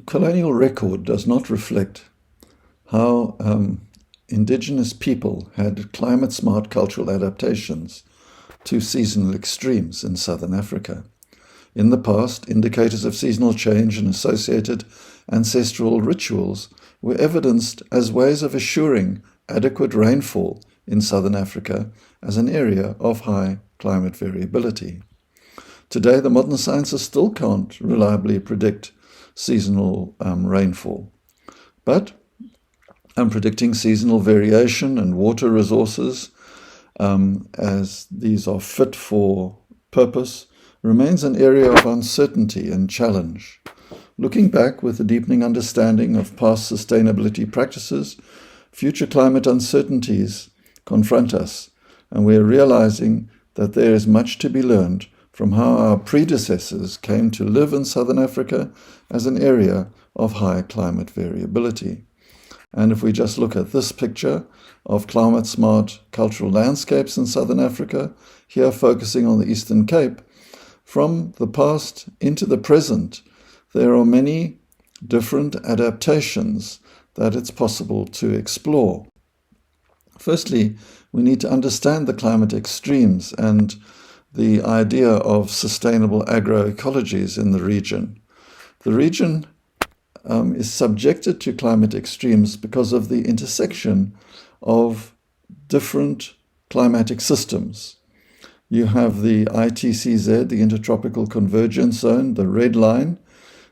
colonial record does not reflect how indigenous people had climate-smart cultural adaptations to seasonal extremes in southern Africa. In the past, indicators of seasonal change and associated ancestral rituals were evidenced as ways of assuring adequate rainfall in southern Africa as an area of high climate variability. Today, the modern sciences still can't reliably predict seasonal rainfall, but predicting seasonal variation and water resources, as these are fit for purpose, remains an area of uncertainty and challenge. Looking back with a deepening understanding of past sustainability practices, future climate uncertainties confront us, and we are realizing that there is much to be learned from how our predecessors came to live in southern Africa as an area of high climate variability. And if we just look at this picture of climate-smart cultural landscapes in southern Africa, here focusing on the Eastern Cape, from the past into the present, there are many different adaptations that it's possible to explore. Firstly, we need to understand the climate extremes and the idea of sustainable agroecologies in the region. The region is subjected to climate extremes because of the intersection of different climatic systems. You have the ITCZ, the Intertropical Convergence Zone, the red line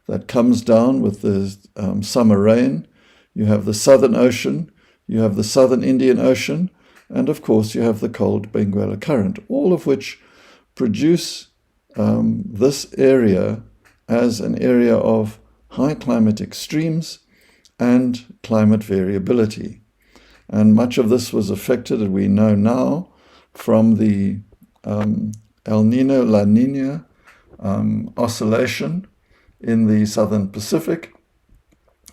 that comes down with the summer rain. You have the Southern Ocean, you have the Southern Indian Ocean, and of course you have the cold Benguela Current, all of which produce this area as an area of high climate extremes and climate variability. And much of this was affected, as we know now, from the El Nino La Nina oscillation in the southern Pacific,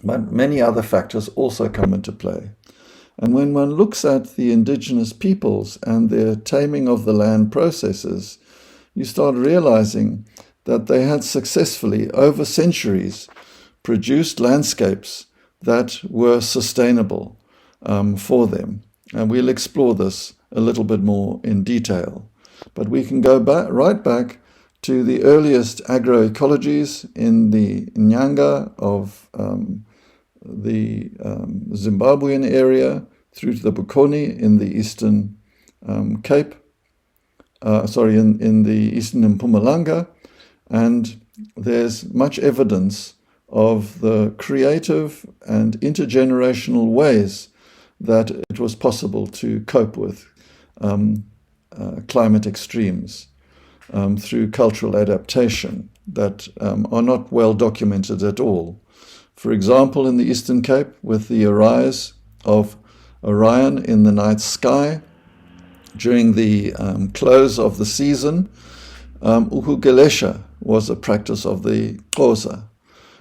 but many other factors also come into play. And when one looks at the indigenous peoples and their taming of the land processes, you start realizing that they had successfully, over centuries, produced landscapes that were sustainable for them. And we'll explore this a little bit more in detail. But we can go right back to the earliest agroecologies in the Nyanga of the Zimbabwean area through to the Bokoni in the Eastern Cape, in the Eastern Mpumalanga. And there's much evidence of the creative and intergenerational ways that it was possible to cope with climate extremes through cultural adaptation that are not well documented at all. For example, in the Eastern Cape, with the arise of Orion in the night sky during the close of the season, Ukugelesha was a practice of the Xhosa.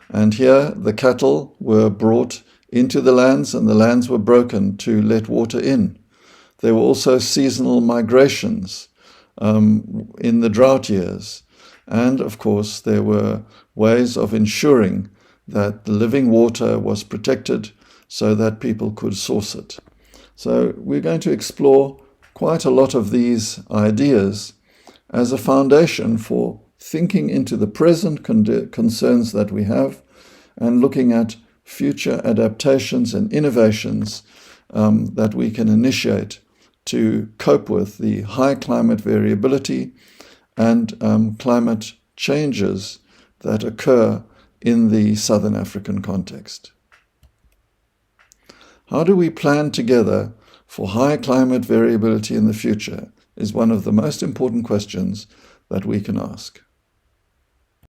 And here the cattle were brought into the lands and the lands were broken to let water in. There were also seasonal migrations in the drought years. And of course, there were ways of ensuring that the living water was protected so that people could source it. So we're going to explore quite a lot of these ideas as a foundation for thinking into the present concerns that we have and looking at future adaptations and innovations that we can initiate to cope with the high climate variability and climate changes that occur in the Southern African context. How do we plan together for high climate variability in the future is one of the most important questions that we can ask.